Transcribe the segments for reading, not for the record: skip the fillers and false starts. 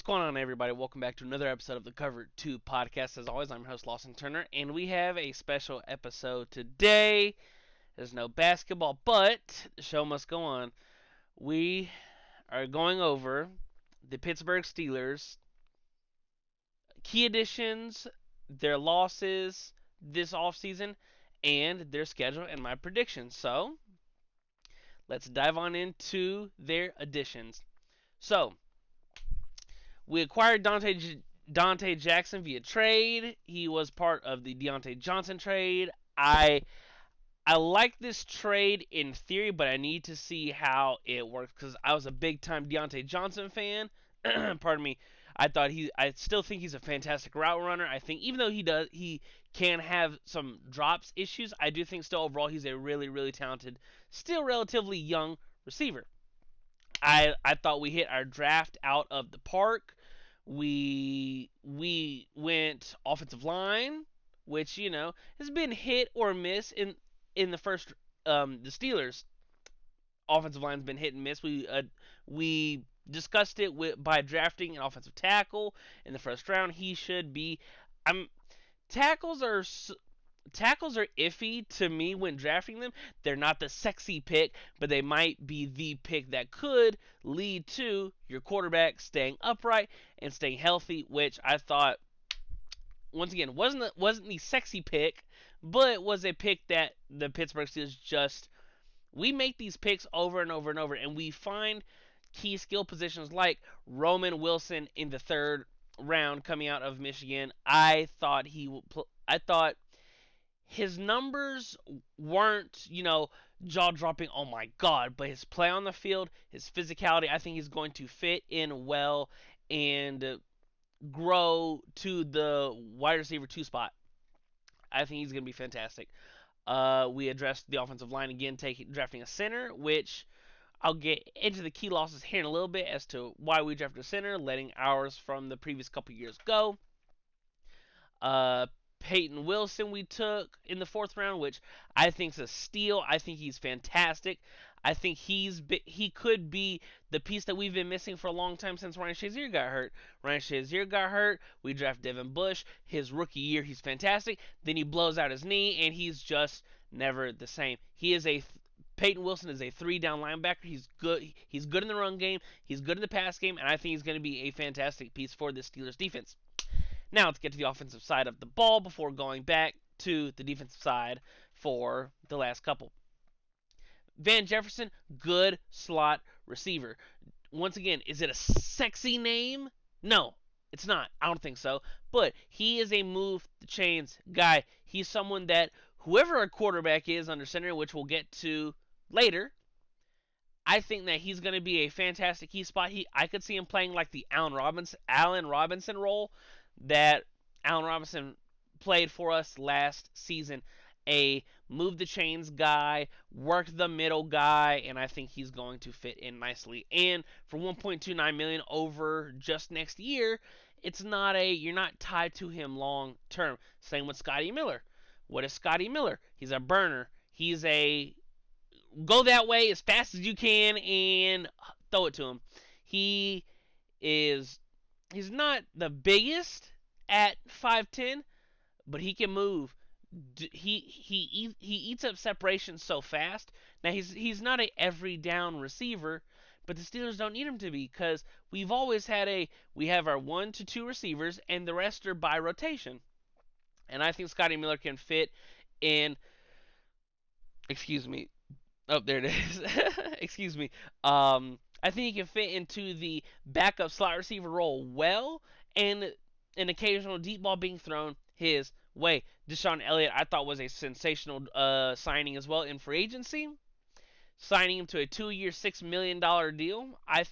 going on, everybody? Welcome back to another episode of the Cover 2 podcast. As always, I'm your host, Lawson Turner, and we have a special episode today. There's no basketball, but the show must go on. We are going over the Pittsburgh Steelers, key additions, their losses this offseason, and their schedule and my predictions. So, let's dive on into their additions. So, we acquired Dante Jackson via trade. He was part of the Deontay Johnson trade. I like this trade in theory, but I need to see how it works because I was a big time Deontay Johnson fan. Pardon me. I still think he's a fantastic route runner. I think even though he can have some drops issues, I do think still overall he's a really talented, still relatively young receiver. I thought we hit our draft out of the park. We went offensive line, which has been hit or miss in the first. The Steelers offensive line's been hit and miss. We discussed it by drafting an offensive tackle in the first round. He should be. I'm tackles are tackles are iffy to me when drafting them. They're not the sexy pick, but they might be the pick that could lead to your quarterback staying upright and staying healthy, which I thought once again wasn't the sexy pick, but was a pick that the Pittsburgh Steelers just we make these picks over and over and over, and we find key skill positions like Roman Wilson in the third round coming out of Michigan. I thought his numbers weren't, jaw dropping, oh my god, but his play on the field, his physicality, I think he's going to fit in well and grow to the wide receiver 2 spot. I think he's going to be fantastic. We addressed the offensive line again, drafting a center, which I'll get into the key losses here in a little bit as to why we drafted a center, letting ours from the previous couple years go. Peyton Wilson we took in the fourth round, which I think is a steal. I think he's fantastic. I think he could be the piece that we've been missing for a long time since Ryan Shazier got hurt. Ryan Shazier got hurt. We draft Devin Bush. His rookie year, he's fantastic. Then he blows out his knee, and he's just never the same. Peyton Wilson is a 3-down linebacker. He's good. He's good in the run game. He's good in the pass game, and I think he's going to be a fantastic piece for the Steelers defense. Now let's get to the offensive side of the ball before going back to the defensive side for the last couple. Van Jefferson, good slot receiver. Once again, is it a sexy name? No, it's not. I don't think so. But he is a move the chains guy. He's someone that whoever a quarterback is under center, which we'll get to later, I think that he's going to be a fantastic key spot. I could see him playing like the Allen Robinson role that Allen Robinson played for us last season. A move the chains guy, work the middle guy, and I think he's going to fit in nicely. And for $1.29 million over just next year, you're not tied to him long term. Same with Scotty Miller. What is Scotty Miller? He's a burner. He's a go that way as fast as you can and throw it to him. He is he's not the biggest at 5'10", but he can move. He eats up separation so fast. Now he's not a every down receiver, but the Steelers don't need him to be because we have our 1 to 2 receivers and the rest are by rotation. And I think Scotty Miller can fit in. Excuse me. Oh, there it is. Excuse me. I think he can fit into the backup slot receiver role well, and an occasional deep ball being thrown his way. Deshaun Elliott, I thought, was a sensational signing as well in free agency. Signing him to a 2-year, $6 million deal. I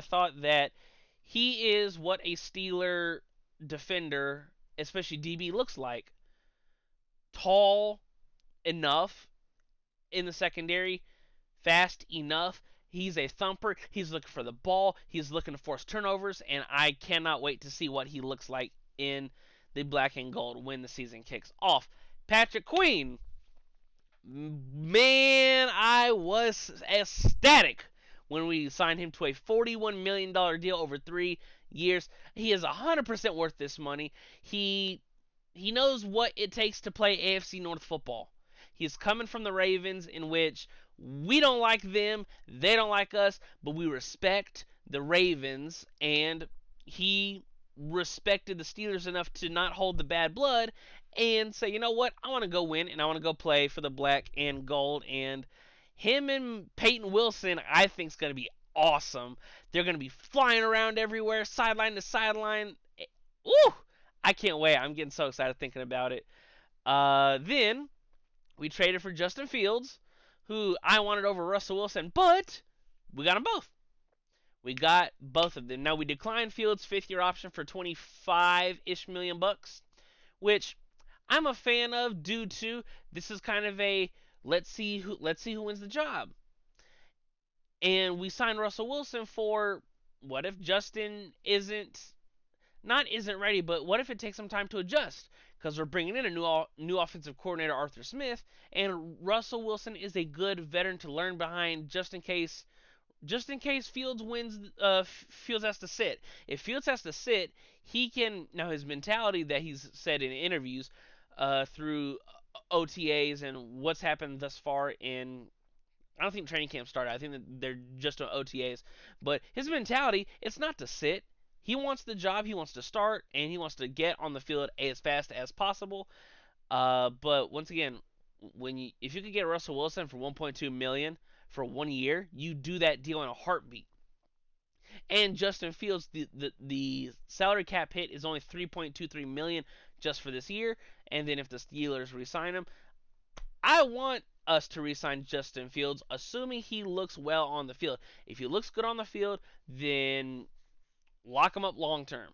thought that he is what a Steeler defender, especially DB, looks like. Tall enough in the secondary, fast enough. He's a thumper. He's looking for the ball. He's looking to force turnovers, and I cannot wait to see what he looks like in the black and gold when the season kicks off. Patrick Queen, man, I was ecstatic when we signed him to a $41 million deal over 3 years. He is 100% worth this money. He knows what it takes to play AFC North football. He's coming from the Ravens, in which we don't like them, they don't like us, but we respect the Ravens, and he respected the Steelers enough to not hold the bad blood and say, you know what, I want to go win and I want to go play for the black and gold. And him and Peyton Wilson, I think, is going to be awesome. They're going to be flying around everywhere, sideline to sideline. Woo! I can't wait. I'm getting so excited thinking about it. Then we traded for Justin Fields, who I wanted over Russell Wilson, but we got them both. We got both of them. Now we declined Fields' fifth-year option for 25-ish million bucks, which I'm a fan of due to this is kind of a let's see who wins the job. And we signed Russell Wilson for what if Justin isn't ready, but what if it takes some time to adjust? Because we're bringing in a new offensive coordinator, Arthur Smith, and Russell Wilson is a good veteran to learn behind just in case Fields wins. Fields has to sit. If Fields has to sit, he can now his mentality that he's said in interviews, through OTAs and what's happened thus far in. I don't think training camp started. I think that they're just on OTAs. But his mentality, it's not to sit. He wants the job. He wants to start, and he wants to get on the field as fast as possible. But once again, if you could get Russell Wilson for 1.2 million for 1 year, you do that deal in a heartbeat. And Justin Fields, the salary cap hit is only 3.23 million just for this year. And then if the Steelers re-sign him, I want us to re-sign Justin Fields, assuming he looks well on the field. If he looks good on the field, then lock him up long term.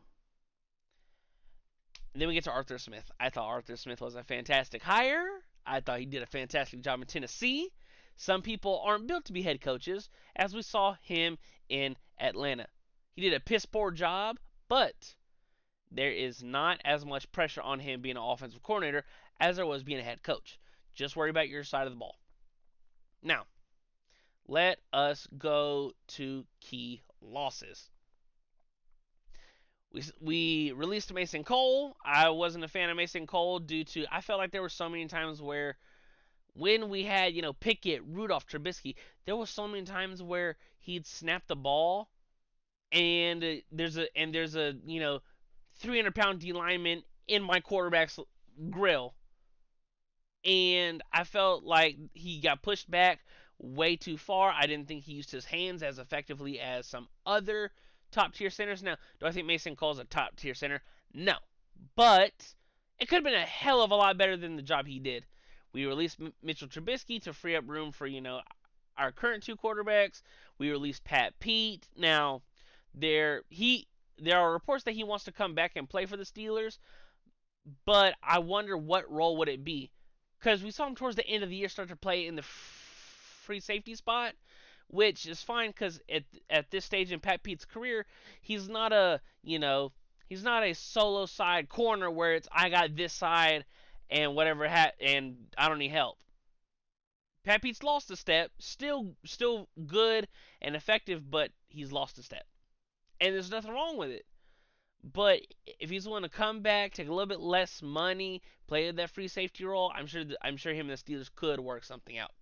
And then we get to Arthur Smith. I thought Arthur Smith was a fantastic hire. I thought he did a fantastic job in Tennessee. Some people aren't built to be head coaches, as we saw him in Atlanta. He did a piss poor job, but there is not as much pressure on him being an offensive coordinator as there was being a head coach. Just worry about your side of the ball. Now, let us go to key losses. We released Mason Cole. I wasn't a fan of Mason Cole due to I felt like there were so many times where when we had, Pickett, Rudolph, Trubisky, there was so many times where he'd snap the ball and there's a 300-pound D lineman in my quarterback's grill. And I felt like he got pushed back way too far. I didn't think he used his hands as effectively as some other top-tier centers. Now, do I think Mason Cole's a top-tier center? No. But it could have been a hell of a lot better than the job he did. We released Mitchell Trubisky to free up room for, our current two quarterbacks. We released Pat Pete. Now, there are reports that he wants to come back and play for the Steelers, but I wonder what role would it be. Because we saw him towards the end of the year start to play in the free safety spot, which is fine because at this stage in Pat Pete's career, he's not a solo side corner where it's I got this side and whatever and I don't need help. Pat Pete's lost a step, still good and effective, but he's lost a step, and there's nothing wrong with it. But if he's willing to come back, take a little bit less money, play that free safety role, I'm sure him and the Steelers could work something out.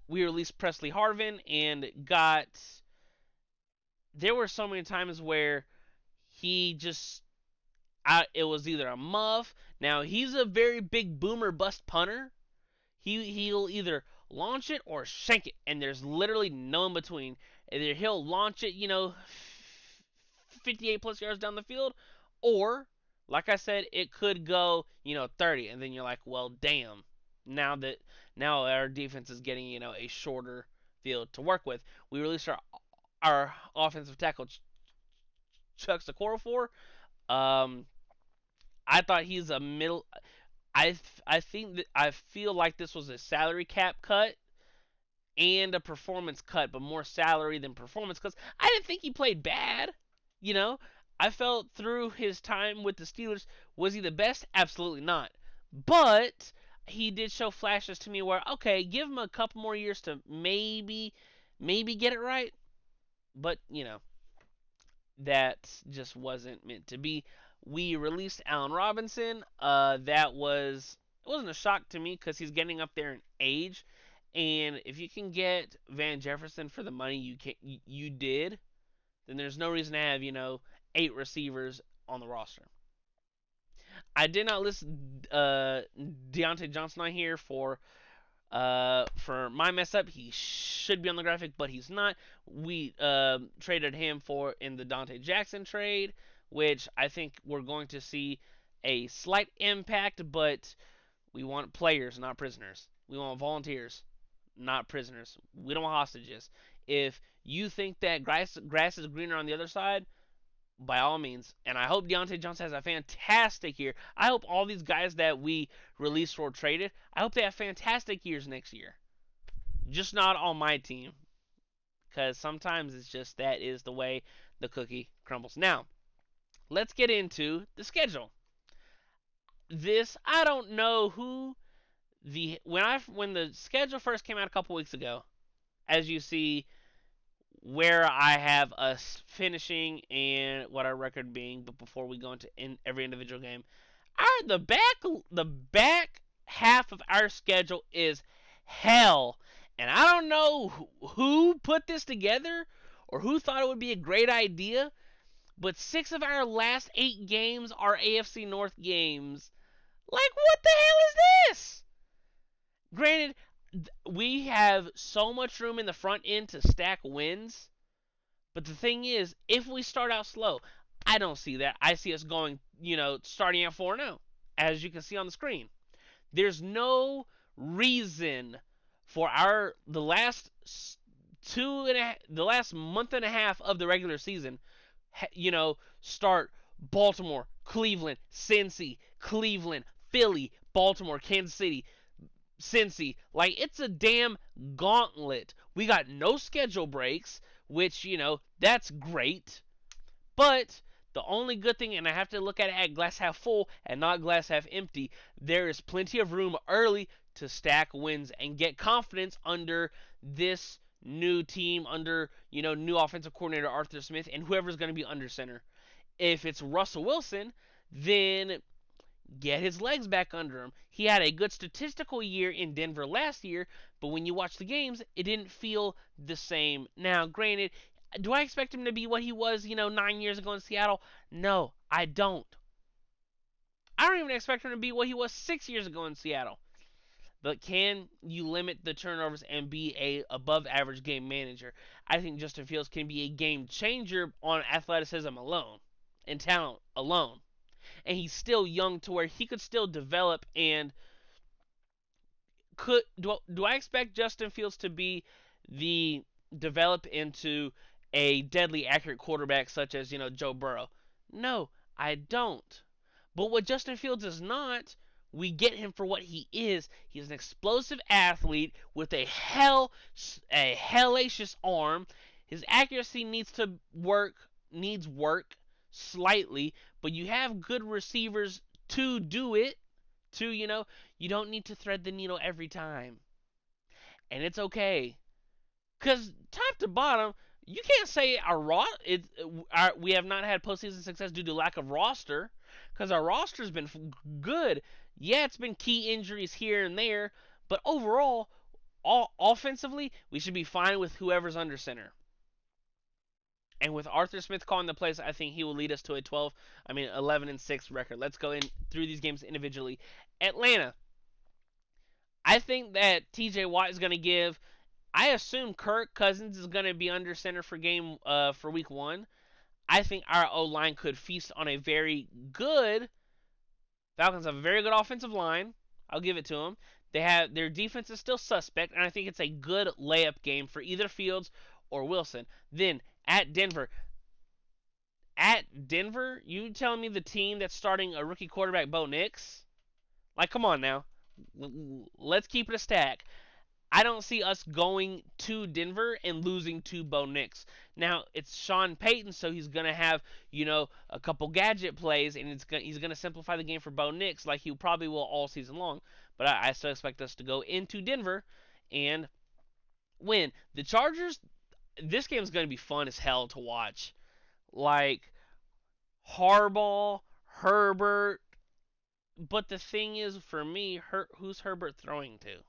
We released Presley Harvin and there were so many times where it was either a muff. Now he's a very big boomer bust punter. He'll either launch it or shank it, and there's literally no in between. Either he'll launch it, 58 plus yards down the field, or like I said, it could go 30, and then you're like, well, damn, now our defense is getting a shorter field to work with. We released our offensive tackle Chuck Okorafor. I thought he's a middle. I feel like this was a salary cap cut and a performance cut, but more salary than performance, because I didn't think he played bad. I felt through his time with the Steelers, was he the best? Absolutely not. But he did show flashes to me where, okay, give him a couple more years to maybe maybe get it right, but that just wasn't meant to be. We released Allen Robinson. That was it wasn't a shock to me because he's getting up there in age, and if you can get Van Jefferson for the money you did, then there's no reason to have 8 receivers on the roster. I did not list Deontay Johnson on here for my mess up. He should be on the graphic, but he's not. We traded him for in the Dante Jackson trade, which I think we're going to see a slight impact, but we want players, not prisoners. We want volunteers, not prisoners. We don't want hostages. If you think that grass is greener on the other side, by all means. And I hope Deontay Johnson has a fantastic year. I hope all these guys that we released or traded, I hope they have fantastic years next year. Just not on my team. Because sometimes it's just that is the way the cookie crumbles. Now, let's get into the schedule. I don't know who when the schedule first came out a couple weeks ago, as you see where I have us finishing and what our record being, but before we go into every individual game, the back half of our schedule is hell, and I don't know who put this together or who thought it would be a great idea, but 6 of our last 8 games are AFC North games. Like, what the hell is this? Granted, we have so much room in the front end to stack wins. But the thing is, if we start out slow, I don't see that. I see us going, starting at 4-0, as you can see on the screen. There's no reason for the last month and a half of the regular season, start Baltimore, Cleveland, Cincy, Cleveland, Philly, Baltimore, Kansas City, Cincy. Like, it's a damn gauntlet. We got no schedule breaks, which, that's great. But the only good thing, and I have to look at glass half full and not glass half empty, there is plenty of room early to stack wins and get confidence under this new team, under, new offensive coordinator Arthur Smith and whoever's going to be under center. If it's Russell Wilson, then get his legs back under him. He had a good statistical year in Denver last year, but when you watch the games, it didn't feel the same. Now, granted, do I expect him to be what he was, 9 years ago in Seattle? No, I don't. I don't even expect him to be what he was 6 years ago in Seattle. But can you limit the turnovers and be a above average game manager? I think Justin Fields can be a game changer on athleticism alone and talent alone. And he's still young to where he could still develop and do I expect Justin Fields to be the develop into a deadly accurate quarterback such as, Joe Burrow? No, I don't. But what Justin Fields is not, we get him for what he is. He's an explosive athlete with a hellacious arm. His accuracy needs work slightly, but you have good receivers to do it. You don't need to thread the needle every time. And it's okay. Because top to bottom, you can't say we have not had postseason success due to lack of roster. Because our roster's been good. Yeah, it's been key injuries here and there. But overall, offensively, we should be fine with whoever's under center. And with Arthur Smith calling the plays, I think he will lead us to a 11-6 record. Let's go in through these games individually. Atlanta. I think that TJ Watt is going to give. I assume Kirk Cousins is going to be under center for week 1. I think our O-line could feast on a very good. Falcons have a very good offensive line. I'll give it to them. Their defense is still suspect, and I think it's a good layup game for either Fields or Wilson. Then at Denver. You telling me the team that's starting a rookie quarterback, Bo Nix? Like, come on now. Let's keep it a stack. I don't see us going to Denver and losing to Bo Nix. Now, it's Sean Payton, so he's going to have, a couple gadget plays, and he's going to simplify the game for Bo Nix like he probably will all season long. But I still expect us to go into Denver and Win. The Chargers, this game is going to be fun as hell to watch. Like, Harbaugh, Herbert. But the thing is, for me, who's Herbert throwing to?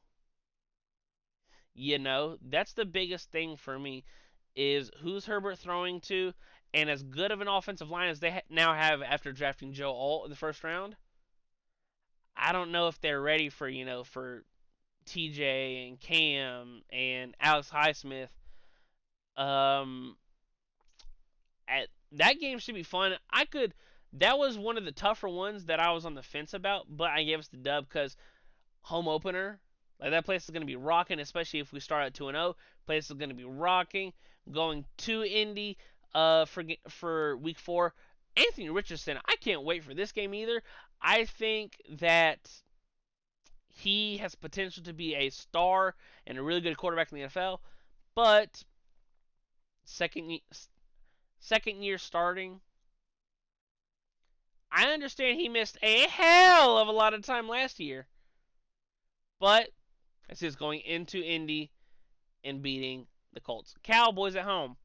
That's the biggest thing for me is who's Herbert throwing to, and as good of an offensive line as they now have after drafting Joe Alt in the first round, I don't know if they're ready for for TJ and Cam and Alex Highsmith. Um, that game should be fun. That was one of the tougher ones that I was on the fence about, but I gave us the dub because home opener. Like that place is going to be rocking, especially if we start at 2-0. Place is going to be rocking. Going to Indy for week 4. Anthony Richardson, I can't wait for this game either. I think that he has potential to be a star and a really good quarterback in the NFL, but second second year starting, I understand he missed a hell of a lot of time last year, but this is going into Indy and beating the Colts. Cowboys at home.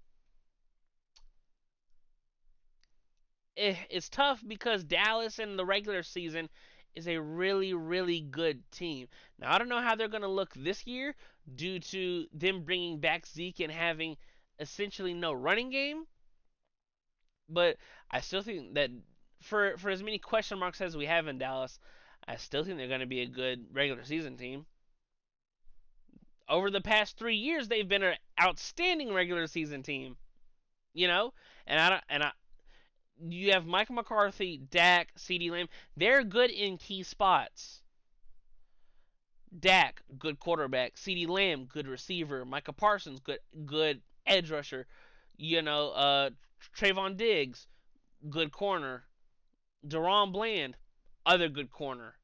It's tough because Dallas in the regular season is a really, really good team. Now, I don't know how they're going to look this year due to them bringing back Zeke and having essentially no running game, but I still think that for as many question marks as we have in Dallas, I still think they're going to be a good regular season team. Over the past 3 years, they've been an outstanding regular season team. You know, and you have Mike McCarthy, Dak, CeeDee Lamb. They're good in key spots. Dak, good quarterback. CeeDee Lamb, good receiver. Micah Parsons, good edge rusher. Trayvon Diggs, good corner. Deron Bland, other good corner.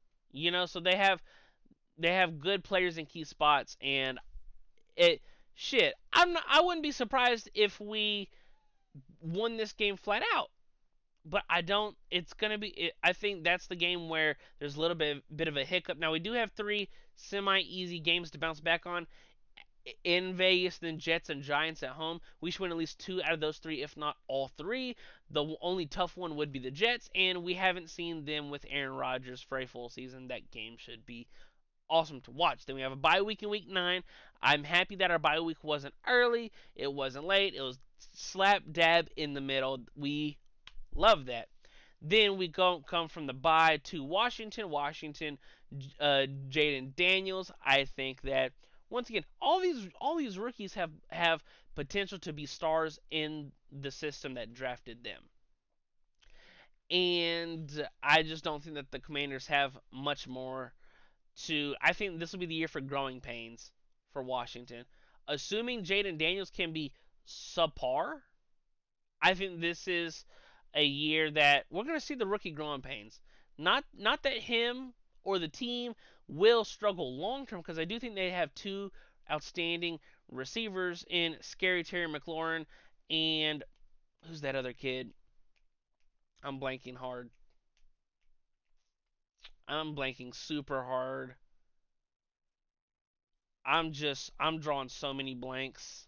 So they have good players in key spots, and it shit. I wouldn't be surprised if we won this game flat out. But I don't. It's gonna be. I think that's the game where there's a little bit of a hiccup. Now we do have 3 semi-easy games to bounce back on in Vegas, then Jets and Giants at home. We should win at least 2 out of those 3, if not all 3. The only tough one would be the Jets, and we haven't seen them with Aaron Rodgers for a full season. That game should be awesome to watch. Then we have a bye week in week 9. I'm happy that our bye week wasn't early. It wasn't late. It was slap dab in the middle. We love that. Then we come from the bye to Washington. Jaden Daniels. I think that once again, all these rookies have potential to be stars in the system that drafted them. And I just don't think that the Commanders have much more to. I think this will be the year for growing pains for Washington. Assuming Jaden Daniels can be subpar, I think this is a year that we're going to see the rookie growing pains. Not that him or the team will struggle long term, because I do think they have 2 outstanding receivers in Scary Terry McLaurin and who's that other kid? I'm blanking hard. I'm blanking super hard. I'm drawing so many blanks.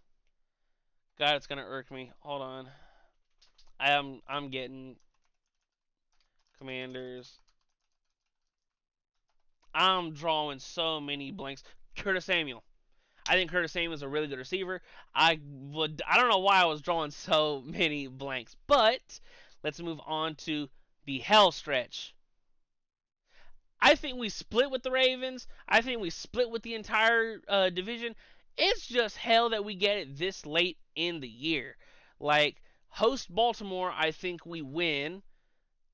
God, it's gonna irk me. Hold on. I'm getting Commanders. I'm drawing so many blanks. Curtis Samuel. I think Curtis Samuel is a really good receiver. I don't know why I was drawing so many blanks, but let's move on to the hell stretch. I think we split with the Ravens. I think we split with the entire division. It's just hell that we get it this late in the year. Like, host Baltimore, I think we win.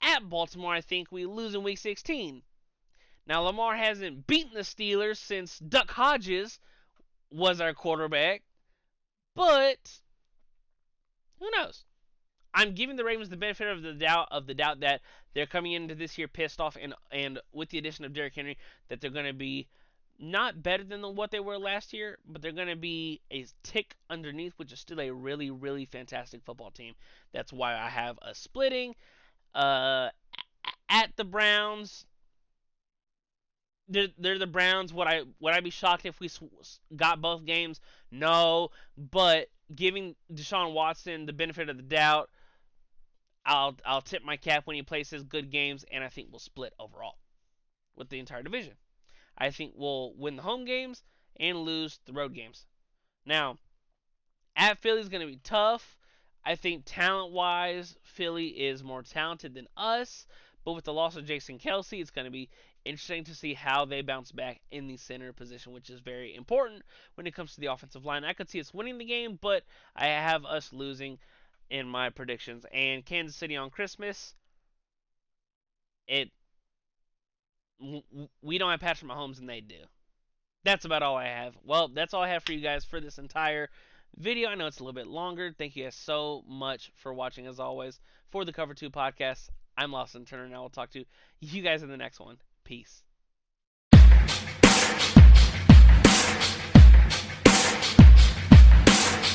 At Baltimore, I think we lose in week 16. Now, Lamar hasn't beaten the Steelers since Duck Hodges was our quarterback, but who knows? I'm giving the Ravens the benefit of the doubt that they're coming into this year pissed off, and with the addition of Derrick Henry, that they're going to be not better than what they were last year, but they're going to be a tick underneath, which is still a really, really fantastic football team. That's why I have a splitting. Uh, at the Browns, they're the Browns. Would I be shocked if we got both games? No, but giving Deshaun Watson the benefit of the doubt, I'll tip my cap when he plays his good games, and I think we'll split overall with the entire division. I think we'll win the home games and lose the road games. Now, at Philly is going to be tough. I think talent wise, Philly is more talented than us. But with the loss of Jason Kelsey, it's going to be interesting to see how they bounce back in the center position, which is very important when it comes to the offensive line. I could see us winning the game, but I have us losing in my predictions. And Kansas City on Christmas, it we don't have Patrick Mahomes and they do. That's about all I have. Well, that's all I have for you guys for this entire video. I know it's a little bit longer. Thank you guys so much for watching as always. For the Cover 2 podcast, I'm Lawson Turner, and I will talk to you guys in the next one. Peace.